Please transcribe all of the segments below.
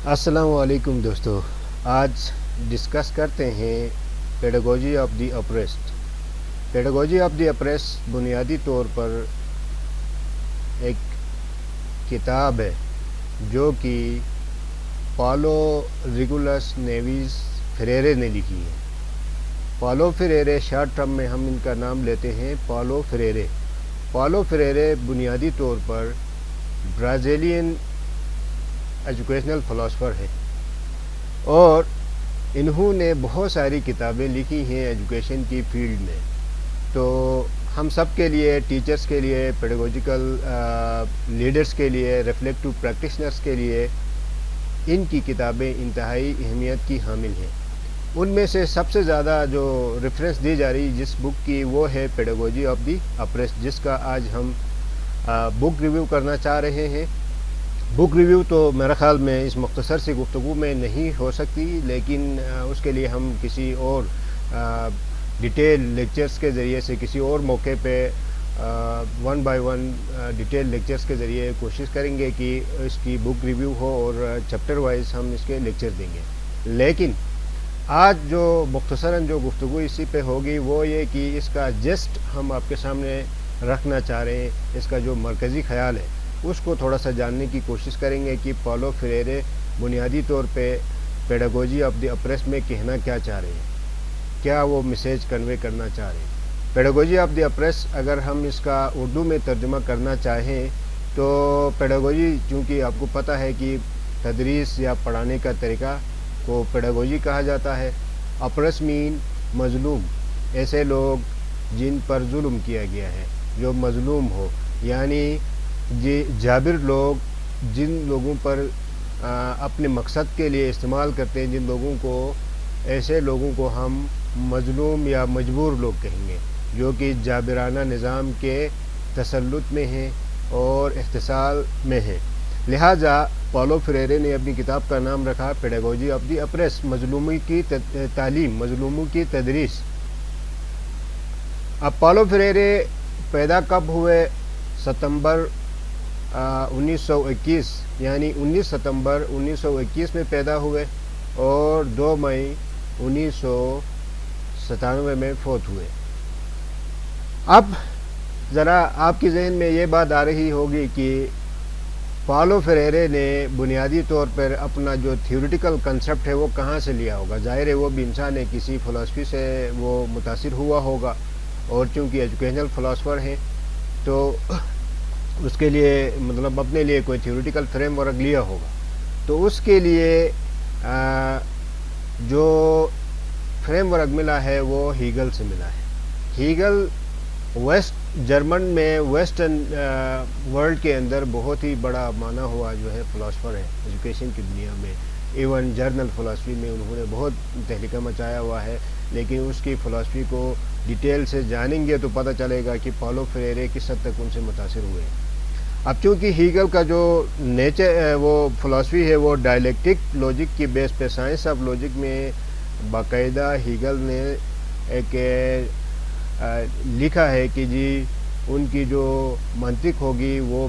السلام علیکم دوستو، آج ڈسکس کرتے ہیں pedagogy of the oppressed. Pedagogy of the oppressed بنیادی طور پر ایک کتاب ہے جو کہ پالو ریگولس نیویز فریرے نے لکھی ہے۔ پالو فریرے شارٹ ٹرم میں ہم ان کا نام لیتے ہیں پالو فریرے۔ پالو فریرے بنیادی طور پر برازیلین ایجوکیشنل فلاسفر ہے اور انہوں نے بہت ساری کتابیں لکھی ہیں ایجوکیشن کی فیلڈ میں۔ تو ہم سب کے لیے، ٹیچرز کے لیے، پیڈاگوجیکل لیڈرز کے لیے، ریفلیکٹو پریکٹیشنرز کے لیے ان کی کتابیں انتہائی اہمیت کی حامل ہیں۔ ان میں سے سب سے زیادہ جو ریفرنس دی جا رہی جس بک کی وہ ہے پیڈاگوجی آف دی اپریسڈ، جس کا آج ہم بک ریویو کرنا چاہ رہے ہیں۔ بک ریویو تو میرا خیال میں اس مختصر سی گفتگو میں نہیں ہو سکتی، لیکن اس کے لیے ہم کسی اور ڈیٹیل لیکچرز کے ذریعے سے کسی اور موقع پہ one by one detail lectures کے ذریعے کوشش کریں گے کہ اس کی بک ریویو ہو اور چیپٹر وائز ہم اس کے لیکچر دیں گے۔ لیکن آج جو مختصراً جو گفتگو اسی پہ ہوگی وہ یہ کہ اس کا جسٹ ہم آپ کے سامنے رکھنا چاہ رہے ہیں، اس کا جو مرکزی خیال ہے اس کو تھوڑا سا جاننے کی کوشش کریں گے کہ پالو فریرے بنیادی طور پہ پیڈاگوجی آف دی اپریسڈ میں کہنا کیا چاہ رہے ہیں، کیا وہ میسیج کنوے کرنا چاہ رہے ہیں۔ پیڈاگوجی آف دی اپریسڈ اگر ہم اس کا اردو میں ترجمہ کرنا چاہیں تو پیڈاگوجی، چونکہ آپ کو پتہ ہے کہ تدریس یا پڑھانے کا طریقہ کو پیڈاگوجی کہا جاتا ہے۔ اپریس مین مظلوم، ایسے لوگ جن پر ظلم کیا گیا ہے، جو مظلوم ہو، یعنی جابر لوگ جن لوگوں پر اپنے مقصد کے لیے استعمال کرتے ہیں، جن لوگوں کو، ایسے لوگوں کو ہم مظلوم یا مجبور لوگ کہیں گے، جو کہ جابرانہ نظام کے تسلط میں ہیں اور احتسال میں ہیں۔ لہٰذا پالو فریرے نے اپنی کتاب کا نام رکھا پیڈاگوجی آف دی اپریس، مظلوموں کی تعلیم، مظلوموں کی تدریس۔ اب پالو فریرے پیدا کب ہوئے؟ ستمبر 1921، یعنی 19 ستمبر 1921 میں پیدا ہوئے اور 2 مئی 1997 میں فوت ہوئے۔ اب ذرا آپ کی ذہن میں یہ بات آ رہی ہوگی کہ پالو فریرے نے بنیادی طور پر اپنا جو تھیوریٹیکل کنسیپٹ ہے وہ کہاں سے لیا ہوگا؟ ظاہر ہے وہ بھی انسان ہے، کسی فلسفی سے وہ متاثر ہوا ہوگا، اور چونکہ ایجوکیشنل فلاسفر ہیں تو اس کے لیے مطلب اپنے لیے کوئی تھیوریٹیکل فریم ورک لیا ہوگا۔ تو اس کے لیے جو فریم ورک ملا ہے وہ ہیگل سے ملا ہے۔ ہیگل ویسٹ جرمن میں، ویسٹرن ورلڈ کے اندر بہت ہی بڑا مانا ہوا جو ہے فلاسفر ہے ایجوکیشن کی دنیا میں۔ ایون جرنل فلاسفی میں انہوں نے بہت تہلکہ مچایا ہوا ہے، لیکن اس کی فلاسفی کو ڈیٹیل سے جانیں گے تو پتہ چلے گا کہ پالو فریرے کس حد تک ان سے متاثر ہوئے۔ اب چونکہ ہیگل کا جو نیچر وہ فلاسفی ہے وہ ڈائلیکٹک لاجک کی بیس پہ، سائنس آف لاجک میں باقاعدہ ہیگل نے ایک لکھا ہے کہ جی ان کی جو منطق ہوگی وہ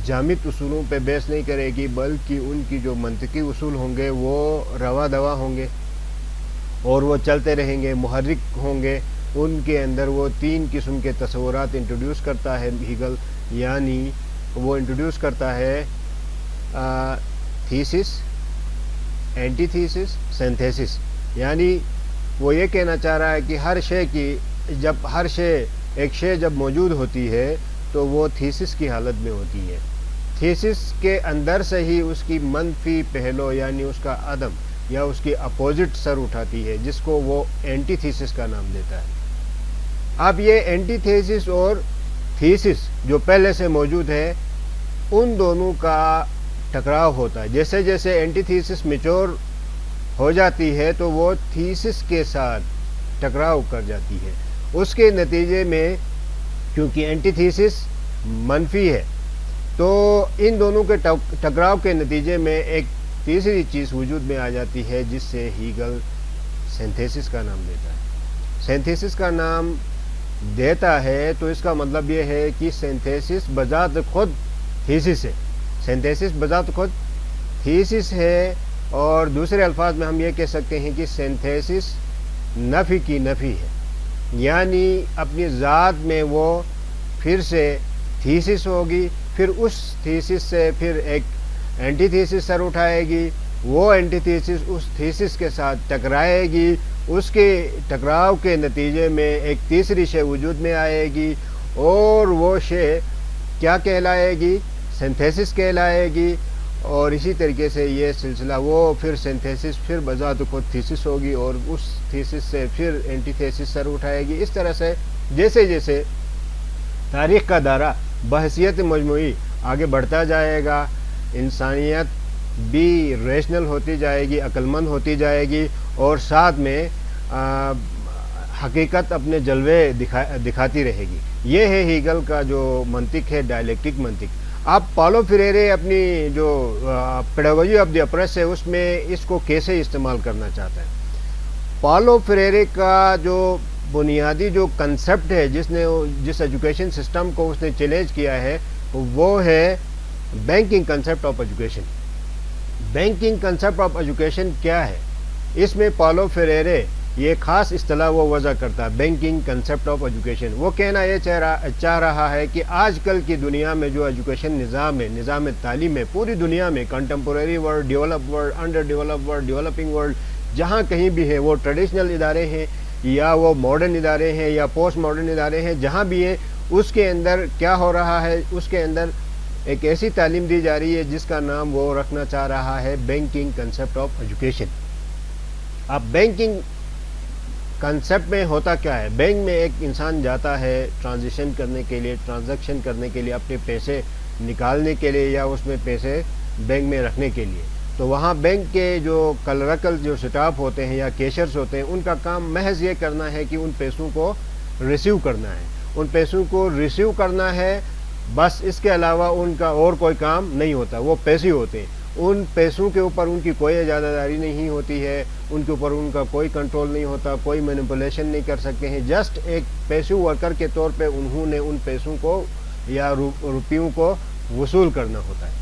جامد اصولوں پہ بیس نہیں کرے گی، بلکہ ان کی جو منطقی اصول ہوں گے وہ روا دوا ہوں گے اور وہ چلتے رہیں گے، محرک ہوں گے۔ ان کے اندر وہ 3 قسم کے تصورات انٹروڈیوس کرتا ہے ہیگل، یعنی وہ انٹروڈیوس کرتا ہے تھیسس، اینٹی تھیسس، سینتھیسس۔ یعنی وہ یہ کہنا چاہ رہا ہے کہ ایک شے جب موجود ہوتی ہے تو وہ تھیسس کی حالت میں ہوتی ہے۔ تھیسس کے اندر سے ہی اس کی منفی پہلو، یعنی اس کا عدم یا اس کی اپوزٹ سر اٹھاتی ہے، جس کو وہ اینٹی تھیسس کا نام دیتا ہے۔ اب یہ اینٹی تھیسس اور تھیسس جو پہلے سے موجود ہے، ان دونوں کا ٹکراؤ ہوتا ہے۔ جیسے جیسے اینٹی تھیسس میچور ہو جاتی ہے تو وہ تھیسس کے ساتھ ٹکراؤ کر جاتی ہے۔ اس کے نتیجے میں کیونکہ اینٹی تھیسس منفی ہے تو ان دونوں کے ٹکراؤ کے نتیجے میں ایک تیسری چیز وجود میں آ جاتی ہے، جس سے ہیگل سینتھیسس کا نام دیتا ہے۔ سینتھیسس کا نام دیتا ہے تو اس کا مطلب یہ ہے کہ سینتھیسس بذات خود تھیسس ہے، سینتھیسس بذات خود تھیسس ہے، اور دوسرے الفاظ میں ہم یہ کہہ سکتے ہیں کہ سینتھیسس نفی کی نفی ہے، یعنی اپنی ذات میں وہ پھر سے تھیسس ہوگی، پھر اس تھیسس سے پھر ایک اینٹی تھیسس سر اٹھائے گی، وہ اینٹی تھیسس اس تھیسس کے ساتھ ٹکرائے گی، اس کے ٹکراؤ کے نتیجے میں ایک تیسری شے وجود میں آئے گی، اور وہ شے کیا کہلائے گی؟ سینتھیسس کہلائے گی، اور اسی طریقے سے یہ سلسلہ وہ پھر سینتھیسس پھر بذات خود تھیسس ہوگی، اور اس تھیسس سے پھر اینٹی تھیسس سر اٹھائے گی۔ اس طرح سے جیسے جیسے تاریخ کا دائرہ بحیثیت مجموعی آگے بڑھتا جائے گا، انسانیت بھی ریشنل ہوتی جائے گی، عقل مند ہوتی جائے گی، اور ساتھ میں حقیقت اپنے جلوے دکھاتی رہے گی۔ یہ ہے ہیگل کا جو منطق ہے، ڈائلیکٹک منطق۔ اب پالو فریرے اپنی جو پیڈاگوجی آف دی اپریس ہے اس میں اس کو کیسے استعمال کرنا چاہتا ہے؟ پالو فریرے کا جو بنیادی جو کنسپٹ ہے، جس ایجوکیشن سسٹم کو اس نے چیلنج کیا ہے، وہ ہے banking concept of education. Banking concept of education کیا ہے؟ اس میں پالو فریرے یہ خاص اصطلاح وہ وضع کرتا ہے، بینکنگ کنسپٹ آف ایجوکیشن۔ وہ کہنا یہ چاہ رہا ہے کہ آج کل کی دنیا میں جو ایجوکیشن نظام ہے، نظام تعلیم ہے، پوری دنیا میں contemporary world, develop world, under develop world, developing world, جہاں کہیں بھی ہے، وہ ٹریڈیشنل ادارے ہیں یا وہ ماڈرن ادارے ہیں یا پوسٹ ماڈرن ادارے ہیں، جہاں بھی ہیں، اس کے اندر کیا ہو رہا ہے؟ اس کے اندر ایک ایسی تعلیم دی جا رہی ہے جس کا نام وہ رکھنا چاہ رہا ہے بینکنگ کنسپٹ آف ایجوکیشن۔ اب بینکنگ کنسپٹ میں ہوتا کیا ہے؟ بینک میں ایک انسان جاتا ہے ٹرانزیکشن کرنے کے لیے، ٹرانزیکشن کرنے کے لیے، اپنے پیسے نکالنے کے لیے یا اس میں پیسے بینک میں رکھنے کے لیے، تو وہاں بینک کے جو کلرکل جو سٹاف ہوتے ہیں یا کیشرز ہوتے ہیں، ان کا کام محض یہ کرنا ہے کہ ان پیسوں کو ریسیو کرنا ہے، ان پیسوں کو ریسیو کرنا ہے، بس اس کے علاوہ ان کا اور کوئی کام نہیں ہوتا۔ وہ پیسے ہوتے ہیں، ان پیسوں کے اوپر ان کی کوئی اجازت داری نہیں ہوتی ہے، ان کے اوپر ان کا کوئی کنٹرول نہیں ہوتا، کوئی مینیپولیشن نہیں کر سکتے ہیں۔ جسٹ ایک پیسو ورکر کے طور پہ انہوں نے ان پیسوں کو یا روپیوں کو وصول کرنا ہوتا ہے۔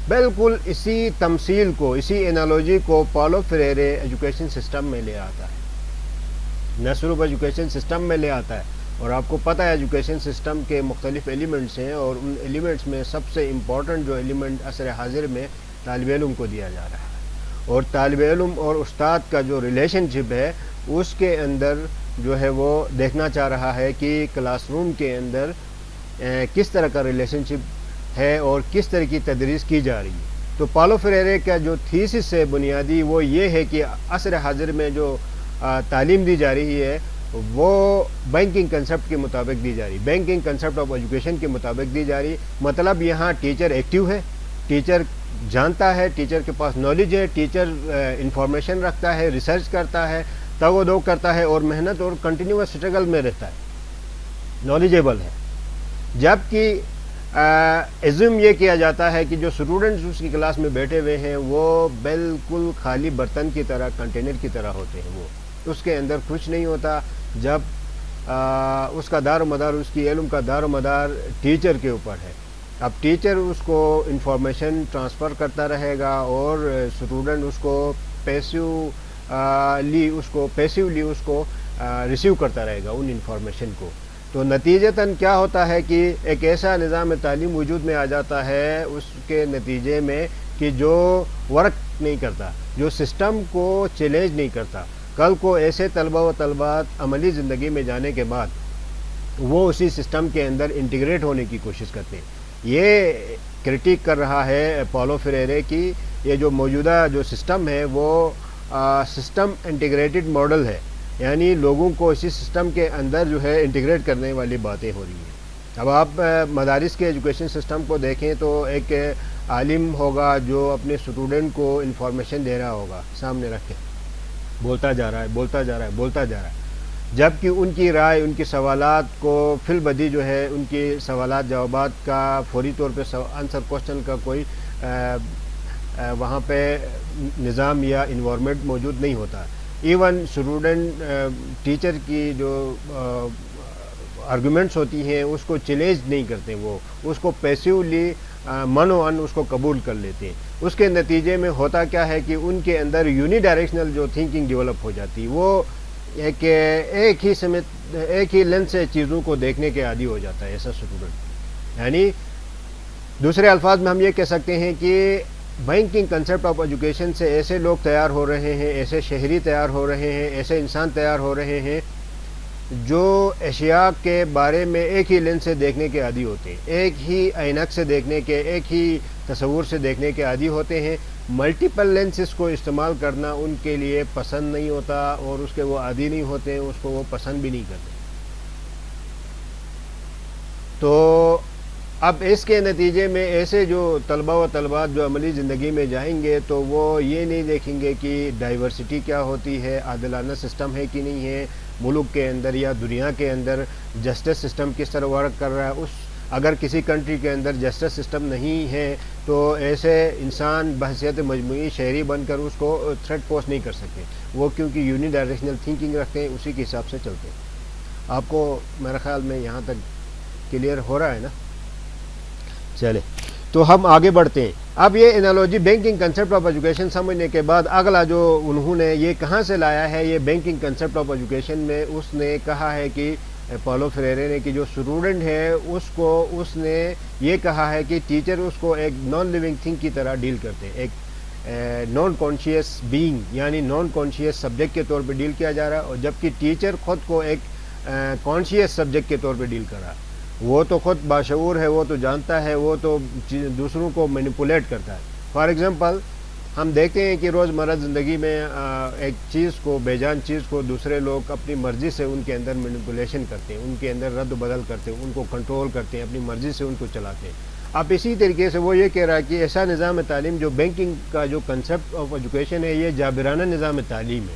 بالکل اسی تمثیل کو، اسی انالوجی کو پالو فریرے ایجوکیشن سسٹم میں لے آتا ہے، نہ صرف ایجوکیشن سسٹم میں لے آتا ہے، اور آپ کو پتہ ہے ایجوکیشن سسٹم کے مختلف ایلیمنٹس ہیں، اور ان ایلیمنٹس میں سب سے امپورٹنٹ جو ایلیمنٹ عصر حاضر میں طالب علم کو دیا جا رہا ہے، اور طالب علم اور استاد کا جو ریلیشن شپ ہے اس کے اندر جو ہے وہ دیکھنا چاہ رہا ہے کہ کلاس روم کے اندر کس طرح کا ریلیشن شپ ہے اور کس طرح کی تدریس کی جا رہی ہے۔ تو پالو فریرے کا جو تھیسس ہے بنیادی، وہ یہ ہے کہ عصر حاضر میں جو تعلیم دی جا رہی ہے وہ بینکنگ کنسپٹ کے مطابق دی جا رہی، بینکنگ کنسپٹ آف ایجوکیشن کے مطابق دی جا رہی۔ مطلب یہاں ٹیچر ایکٹیو ہے، ٹیچر جانتا ہے، ٹیچر کے پاس نالج ہے، ٹیچر انفارمیشن رکھتا ہے، ریسرچ کرتا ہے، تگ و دو کرتا ہے، اور محنت اور کنٹینیوس اسٹرگل میں رہتا ہے، نالجیبل ہے۔ جبکہ ایزیوم یہ کیا جاتا ہے کہ جو اسٹوڈنٹس اس کی کلاس میں بیٹھے ہوئے ہیں وہ بالکل خالی برتن کی طرح، کنٹینر کی طرح ہوتے ہیں، وہ اس کے اندر کچھ نہیں ہوتا۔ جب اس کا دار و مدار، اس کی علم کا دار و مدار ٹیچر کے اوپر ہے، اب ٹیچر اس کو انفارمیشن ٹرانسفر کرتا رہے گا، اور اسٹوڈنٹ اس کو پیسیولی اس کو ریسیو کرتا رہے گا ان انفارمیشن کو۔ تو نتیجتاً کیا ہوتا ہے کہ ایک ایسا نظام تعلیم وجود میں آ جاتا ہے اس کے نتیجے میں کہ جو ورک نہیں کرتا، جو سسٹم کو چیلنج نہیں کرتا۔ کل کو ایسے طلبہ و طالبات عملی زندگی میں جانے کے بعد وہ اسی سسٹم کے اندر انٹیگریٹ ہونے کی کوشش کرتے ہیں۔ یہ کرٹیک کر رہا ہے پالو فریرے کی یہ جو موجودہ جو سسٹم ہے وہ سسٹم انٹیگریٹڈ ماڈل ہے، یعنی لوگوں کو اسی سسٹم کے اندر جو ہے انٹیگریٹ کرنے والی باتیں ہو رہی ہیں۔ اب آپ مدارس کے ایجوکیشن سسٹم کو دیکھیں تو ایک عالم ہوگا جو اپنے اسٹوڈنٹ کو انفارمیشن دے رہا ہوگا، سامنے رکھے بولتا جا رہا ہے، جبکہ ان کی رائے، ان کی سوالات کو فی البدی جو ہے ان کی سوالات جوابات کا فوری طور پہ آنسر کوشچن کا کوئی وہاں پہ نظام یا انوائرمنٹ موجود نہیں ہوتا۔ ایون اسٹوڈنٹ ٹیچر کی جو آرگومنٹس ہوتی ہیں اس کو چیلنج نہیں کرتے، وہ اس کو پیسیولی من و ان اس کو قبول کر لیتے ہیں. اس کے نتیجے میں ہوتا کیا ہے کہ ان کے اندر یونی ڈائریکشنل جو تھنکنگ ڈیولپ ہو جاتی, وہ ایک ہی لینس سے چیزوں کو دیکھنے کے عادی ہو جاتا ہے ایسا اسٹوڈنٹ. یعنی دوسرے الفاظ میں ہم یہ کہہ سکتے ہیں کہ بینکنگ کنسیپٹ آف ایجوکیشن سے ایسے لوگ تیار ہو رہے ہیں, ایسے شہری تیار ہو رہے ہیں, ایسے انسان تیار ہو رہے ہیں جو اشیاء کے بارے میں ایک ہی لینس سے دیکھنے کے عادی ہوتے ہیں, ایک ہی عینک سے دیکھنے کے, ایک ہی تصور سے دیکھنے کے عادی ہوتے ہیں. ملٹیپل لینسز کو استعمال کرنا ان کے لیے پسند نہیں ہوتا اور اس کے وہ عادی نہیں ہوتے, اس کو وہ پسند بھی نہیں کرتے. تو اب اس کے نتیجے میں ایسے جو طلبہ و طلبات جو عملی زندگی میں جائیں گے تو وہ یہ نہیں دیکھیں گے کہ ڈائیورسٹی کیا ہوتی ہے, عادلانہ سسٹم ہے کہ نہیں ہے ملک کے اندر یا دنیا کے اندر, جسٹس سسٹم کس طرح ورک کر رہا ہے. اگر کسی کنٹری کے اندر جسٹس سسٹم نہیں ہے تو ایسے انسان بحیثیت مجموعی شہری بن کر اس کو تھریٹ پوسٹ نہیں کر سکتے. وہ کیونکہ یونی ڈائریکشنل تھنکنگ رکھتے ہیں, اسی کے حساب سے چلتے ہیں. آپ کو میرے خیال میں یہاں تک کلیئر ہو رہا ہے نا؟ چلے تو ہم آگے بڑھتے ہیں. اب یہ analogy banking concept of education سمجھنے کے بعد اگلا جو انہوں نے یہ کہاں سے لایا ہے, یہ بینکنگ کنسیپٹ آف ایجوکیشن میں اس نے کہا ہے کہ پالو فریرے نے کہ جو اسٹوڈنٹ ہے اس نے یہ کہا ہے کہ ٹیچر اس کو ایک نان لیونگ تھنگ کی طرح ڈیل کرتے ہیں, ایک نان کانشیس بینگ یعنی نان کانشیس سبجیکٹ کے طور پہ ڈیل کیا جا رہا ہے, اور جبکہ ٹیچر خود کو ایک کانشیس سبجیکٹ کے طور پہ ڈیل کر رہا ہے. وہ تو خود باشعور ہے, وہ تو جانتا ہے, وہ تو دوسروں کو مینیپولیٹ کرتا ہے. فار ایگزامپل ہم دیکھتے ہیں کہ روزمرہ زندگی میں ایک چیز کو, بے جان چیز کو دوسرے لوگ اپنی مرضی سے ان کے اندر مینیپولیشن کرتے ہیں, ان کے اندر رد و بدل کرتے ہیں, ان کو کنٹرول کرتے ہیں, اپنی مرضی سے ان کو چلاتے ہیں. اب اسی طریقے سے وہ یہ کہہ رہا ہے کہ ایسا نظام تعلیم جو بینکنگ کا جو کنسیپٹ آف ایجوکیشن ہے یہ جابرانہ نظام تعلیم ہے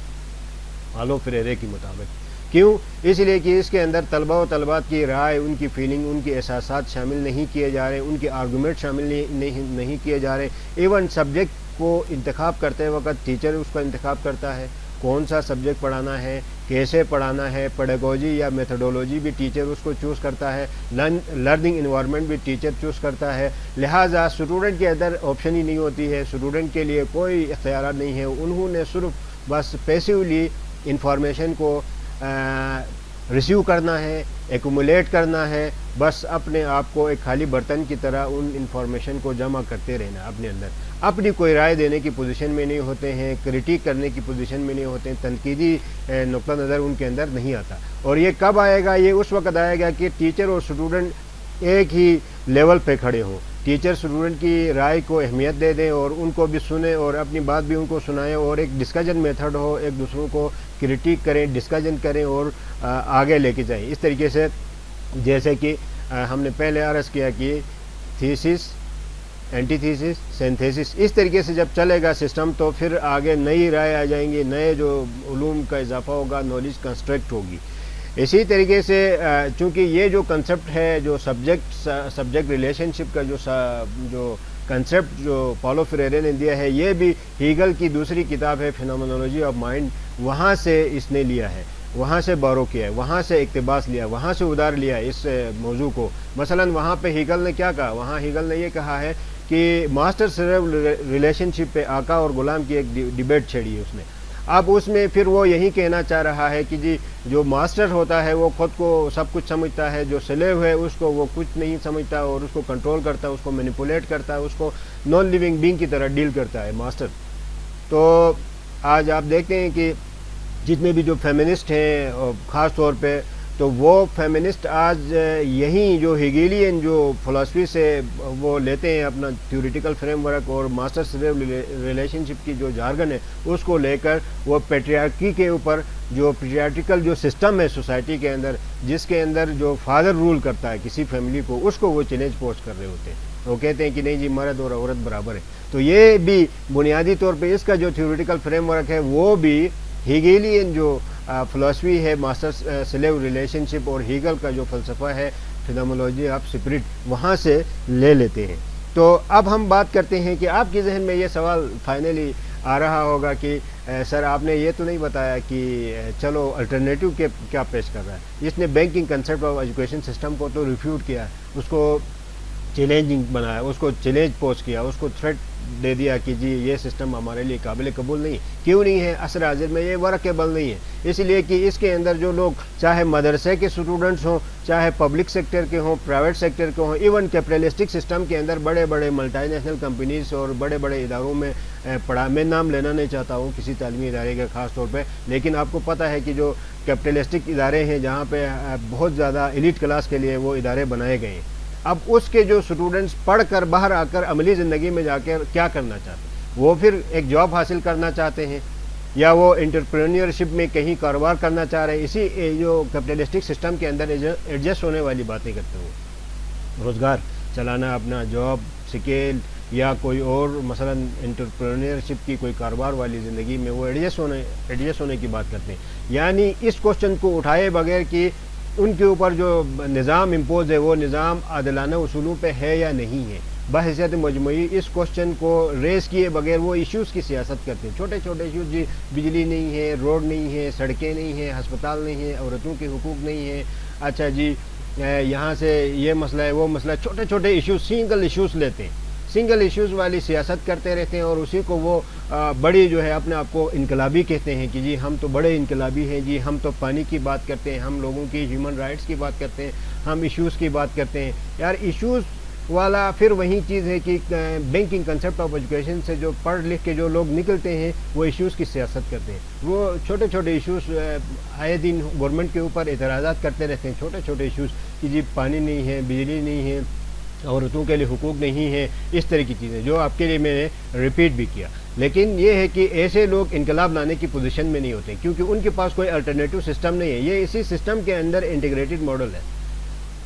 پالو فریرے کے مطابق. کیوں؟ اس لیے کہ اس کے اندر طلبہ و طلبات کی رائے, ان کی فیلنگ, ان کے احساسات شامل نہیں کیے جا رہے, ان کے آرگومنٹ شامل نہیں کیے جا رہے. ایون سبجیکٹ کو انتخاب کرتے وقت ٹیچر اس کا انتخاب کرتا ہے, کون سا سبجیکٹ پڑھانا ہے, کیسے پڑھانا ہے, پیڈاگوجی یا میتھڈولوجی بھی ٹیچر اس کو چوز کرتا ہے, لرننگ انوائرمنٹ بھی ٹیچر چوز کرتا ہے. لہٰذا اسٹوڈنٹ کے اندر آپشن ہی نہیں ہوتی ہے, اسٹوڈنٹ کے لیے کوئی اختیارات نہیں ہے. انہوں نے صرف بس پیسیولی انفارمیشن کو ریسیو کرنا ہے, ایکومولیٹ کرنا ہے, بس اپنے آپ کو ایک خالی برتن کی طرح ان انفارمیشن کو جمع کرتے رہنا اپنے اندر. اپنی کوئی رائے دینے کی پوزیشن میں نہیں ہوتے ہیں, کریٹیک کرنے کی پوزیشن میں نہیں ہوتے ہیں, تنقیدی نقطہ نظر ان کے اندر نہیں آتا. اور یہ کب آئے گا؟ یہ اس وقت آئے گا کہ ٹیچر اور اسٹوڈنٹ ایک ہی لیول پہ کھڑے ہوں. ٹیچر اسٹوڈنٹ کی رائے کو اہمیت دے دیں اور ان کو بھی سنیں اور اپنی بات بھی ان کو سنائیں, اور ایک ڈسکشن میتھڈ ہو, ایک دوسروں کو کریٹیک کریں, ڈسکشن کریں اور آگے لے کے جائیں. اس طریقے سے جیسے کہ ہم نے پہلے عرض کیا کہ تھیسس, اینٹی تھیسس, سینتھیسس, اس طریقے سے جب چلے گا سسٹم تو پھر آگے نئی رائے آ جائیں گی, نئے جو علوم کا اضافہ ہوگا, نالج کنسٹرکٹ ہوگی. اسی طریقے سے چونکہ یہ جو کنسیپٹ ہے جو سبجیکٹ ریلیشن شپ کا جو کنسیپٹ جو پالو فریرے نے دیا ہے, یہ بھی ہیگل کی دوسری کتاب ہے فینومینالوجی آف مائنڈ, وہاں سے اس نے لیا ہے, وہاں سے بورو کیا ہے, وہاں سے اقتباس لیا, وہاں سے ادھار لیا اس موضوع کو. مثلا وہاں پہ ہیگل نے کیا کہا؟ وہاں ہیگل نے یہ کہا ہے کہ ماسٹر سلیو ریلیشن شپ پہ آقا اور غلام کی ایک ڈیبیٹ چھیڑی ہے اس نے. اب اس میں پھر وہ یہی کہنا چاہ رہا ہے کہ جی جو ماسٹر ہوتا ہے وہ خود کو سب کچھ سمجھتا ہے, جو سلیو ہے اس کو وہ کچھ نہیں سمجھتا اور اس کو کنٹرول کرتا ہے, اس کو مینیپولیٹ کرتا ہے, اس کو نان لیونگ بینگ کی طرح ڈیل کرتا ہے ماسٹر. تو آج آپ دیکھتے ہیں کہ جتنے بھی جو فیمنسٹ ہیں خاص طور پہ, تو وہ فیمنسٹ آج یہیں جو ہیگیلین جو فلسفی سے وہ لیتے ہیں اپنا تھیوریٹیکل فریم ورک اور ماسٹر سلیو ریلیشن شپ کی جو جارگن ہے اس کو لے کر وہ پیٹریارکی کے اوپر جو پیٹریارٹیکل جو سسٹم ہے سوسائٹی کے اندر, جس کے اندر جو فادر رول کرتا ہے کسی فیملی کو, اس کو وہ چیلنج پوسٹ کر رہے ہوتے ہیں. وہ کہتے ہیں کہ نہیں جی مرد اور عورت برابر ہے. تو یہ بھی بنیادی طور پہ اس کا جو تھیوریٹیکل فریم ورک ہے وہ بھی ہیگیلین جو فلسفی ہے ماسٹر سلیو ریلیشن شپ اور ہیگل کا جو فلسفہ ہے فینومینالوجی آف اسپرٹ, وہاں سے لے لیتے ہیں. تو اب ہم بات کرتے ہیں کہ آپ کے ذہن میں یہ سوال فائنلی آ رہا ہوگا کہ سر آپ نے یہ تو نہیں بتایا کہ چلو الٹرنیٹیو کیا پیش کر رہا ہے. اس نے banking concept of education system کو تو ریفیوٹ کیا ہے, اس کو چیلنجنگ بنایا، اس کو چیلنج پوسٹ کیا، اس کو تھریٹ دے دیا کہ جی یہ سسٹم ہمارے لیے قابل قبول نہیں، کیوں نہیں ہے؟ عصر حاضر میں یہ ورکیبل نہیں ہے، اس لیے کہ اس کے اندر جو لوگ چاہے مدرسے کے اسٹوڈنٹس ہوں، چاہے پبلک سیکٹر کے ہوں، پرائیویٹ سیکٹر کے ہوں، ایون کیپٹلسٹک سسٹم کے اندر بڑے بڑے ملٹی نیشنل کمپنیز اور بڑے بڑے اداروں میں پڑھا، میں نام لینا نہیں چاہتا ہوں کسی تعلیمی ادارے کا خاص طور پہ، لیکن آپ کو پتہ ہے کہ جو کیپٹلسٹک ادارے ہیں جہاں پہ بہت زیادہ ایلیٹ کلاس کے لیے وہ ادارے بنائے گئے ہیں، اب اس کے جو اسٹوڈنٹس پڑھ کر باہر آ کر عملی زندگی میں جا کے کیا کرنا چاہتے ہیں؟ وہ پھر ایک جاب حاصل کرنا چاہتے ہیں یا وہ انٹرپرینیورشپ میں کہیں کاروبار کرنا چاہ رہے ہیں، اسی جو کیپٹلسٹک سسٹم کے اندر ایڈجسٹ ہونے والی باتیں کرتے ہیں، روزگار چلانا، اپنا جاب سکیل یا کوئی اور مثلا انٹرپرینیورشپ کی کوئی کاروبار والی زندگی میں وہ ایڈجسٹ ہونے کی بات کرتے ہیں، یعنی اس کوشچن کو اٹھائے بغیر کہ ان کے اوپر جو نظام امپوز ہے وہ نظام عادلانہ اصولوں پہ ہے یا نہیں ہے، بحیثیت مجموعی اس کوشچن کو ریز کیے بغیر وہ ایشوز کی سیاست کرتے ہیں، چھوٹے چھوٹے ایشوز، جی بجلی نہیں ہے، روڈ نہیں ہے، سڑکیں نہیں ہیں، ہسپتال نہیں ہے، عورتوں کے حقوق نہیں ہے، اچھا جی یہاں سے یہ مسئلہ ہے، وہ مسئلہ، چھوٹے چھوٹے ایشوز، سنگل ایشوز لیتے ہیں، سنگل ایشوز والی سیاست کرتے رہتے ہیں، اور اسی کو وہ بڑی جو ہے اپنے آپ کو انقلابی کہتے ہیں کہ جی ہم تو بڑے انقلابی ہیں، جی ہم تو پانی کی بات کرتے ہیں، ہم لوگوں کی ہیومن رائٹس کی بات کرتے ہیں، ہم ایشوز کی بات کرتے ہیں۔ یار ایشوز والا پھر وہی چیز ہے کہ بینکنگ کنسیپٹ آف ایجوکیشن سے جو پڑھ لکھ کے جو لوگ نکلتے ہیں وہ ایشوز کی سیاست کرتے ہیں، وہ چھوٹے چھوٹے ایشوز آئے دن گورنمنٹ کے اوپر اعتراضات کرتے رہتے ہیں، چھوٹے چھوٹے ایشوز کہ جی پانی نہیں ہے، بجلی نہیں ہے، عورتوں کے لیے حقوق نہیں ہے، اس طرح کی چیزیں جو آپ کے لیے میں نے ریپیٹ بھی کیا، لیکن یہ ہے کہ ایسے لوگ انقلاب لانے کی پوزیشن میں نہیں ہوتے کیونکہ ان کے پاس کوئی الٹرنیٹو سسٹم نہیں ہے، یہ اسی سسٹم کے اندر انٹیگریٹڈ ماڈل ہے۔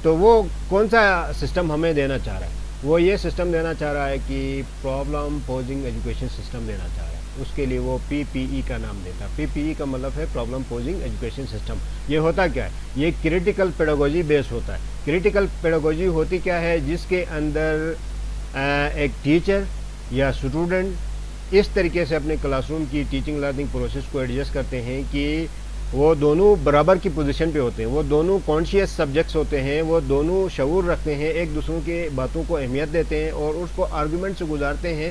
تو وہ کون سا سسٹم ہمیں دینا چاہ رہا ہے؟ وہ یہ سسٹم دینا چاہ رہا ہے کہ پرابلم پوزنگ ایجوکیشن سسٹم دینا چاہ رہا ہے، اس کے لیے وہ پی پی ای کا نام دیتا ہے۔ پی پی ای کا مطلب ہے پرابلم پوزنگ ایجوکیشن سسٹم۔ یہ ہوتا کیا ہے؟ یہ کریٹیکل پیڈاگوجی بیس ہوتا ہے۔ کریٹیکل پیڈاگوجی ہوتی کیا ہے؟ جس کے اندر ایک ٹیچر یا اسٹوڈنٹ اس طریقے سے اپنے کلاس روم کی ٹیچنگ لرننگ پروسیس کو ایڈجسٹ کرتے ہیں کہ وہ دونوں برابر کی پوزیشن پہ ہوتے ہیں، وہ دونوں کانشیس سبجیکٹس ہوتے ہیں، وہ دونوں شعور رکھتے ہیں، ایک دوسروں کی باتوں کو اہمیت دیتے ہیں اور اس کو آرگومنٹ سے گزارتے ہیں،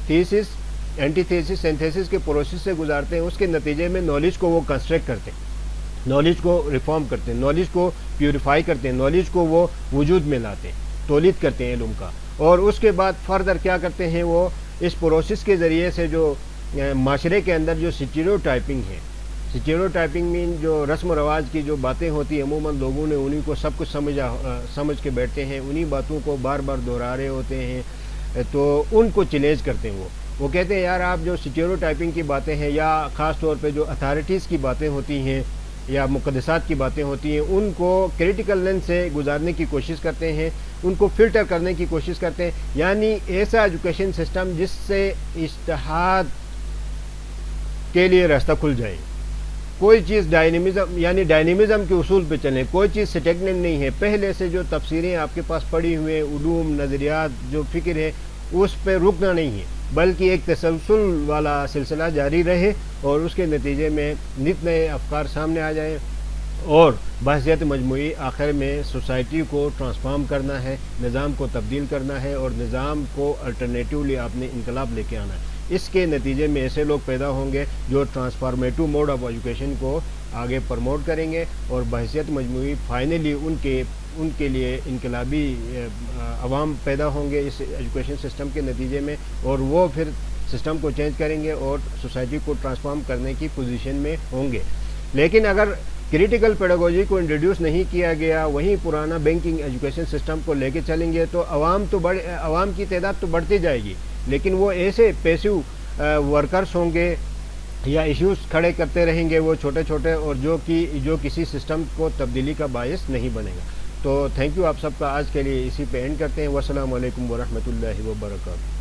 تھیسس اینٹی تھیسس سینتھیسس کے پروسیس سے گزارتے ہیں، اس کے نتیجے میں نالج کو وہ کنسٹرکٹ کرتے ہیں، نالج کو ریفارم کرتے ہیں، نالج کو پیوریفائی کرتے ہیں، نالج کو وہ وجود میں لاتے ہیں، تولید کرتے ہیں علم کا، اور اس کے بعد فردر کیا کرتے ہیں؟ وہ اس پروسیس کے ذریعے سے جو معاشرے کے اندر جو سٹیریوٹائپنگ ہے، سٹیریوٹائپنگ میں جو رسم و رواج کی جو باتیں ہوتی ہیں عموماً لوگوں نے انہیں کو سب کچھ سمجھ کے بیٹھتے ہیں، انہی باتوں کو بار بار دہرا رہے ہوتے ہیں، تو ان کو چیلنج کرتے ہیں۔ وہ کہتے ہیں یار آپ جو سٹیریوٹائپنگ کی باتیں ہیں یا خاص طور پہ جو اتھارٹیز کی باتیں ہوتی ہیں یا مقدسات کی باتیں ہوتی ہیں ان کو کریٹیکل لینس سے گزارنے کی کوشش کرتے ہیں، ان کو فلٹر کرنے کی کوشش کرتے ہیں، یعنی ایسا ایجوکیشن سسٹم جس سے اجتہاد کے لیے راستہ کھل جائے، کوئی چیز ڈائنمزم یعنی ڈائنمزم کے اصول پہ چلیں، کوئی چیز سٹیگننٹ نہیں ہے، پہلے سے جو تفسیریں آپ کے پاس پڑی ہوئے علوم نظریات جو فکر ہے اس پہ رکنا نہیں ہے، بلکہ ایک تسلسل والا سلسلہ جاری رہے اور اس کے نتیجے میں نت نئے افکار سامنے آ جائیں، اور بحثیت مجموعی آخر میں سوسائٹی کو ٹرانسفارم کرنا ہے، نظام کو تبدیل کرنا ہے اور نظام کو الٹرنیٹیولی آپ نے انقلاب لے کے آنا ہے۔ اس کے نتیجے میں ایسے لوگ پیدا ہوں گے جو ٹرانسفارمیٹو موڈ آف ایجوکیشن کو آگے پروموٹ کریں گے، اور بحثیت مجموعی فائنلی ان کے لیے انقلابی عوام پیدا ہوں گے اس ایجوکیشن سسٹم کے نتیجے میں، اور وہ پھر سسٹم کو چینج کریں گے اور سوسائٹی کو ٹرانسفارم کرنے کی پوزیشن میں ہوں گے۔ لیکن اگر کریٹیکل پیڈاگوجی کو انٹروڈیوس نہیں کیا گیا، وہیں پرانا بینکنگ ایجوکیشن سسٹم کو لے کے چلیں گے تو عوام کی تعداد تو بڑھتی جائے گی، لیکن وہ ایسے پیسو ورکرز ہوں گے یا ایشوز کھڑے کرتے رہیں گے وہ چھوٹے چھوٹے، اور جو کسی سسٹم کو تبدیلی کا باعث نہیں بنے گا۔ تو تھینک یو آپ سب کا، آج کے لیے اسی پہ اینڈ کرتے ہیں۔ والسلام علیکم ورحمۃ اللہ وبرکاتہ۔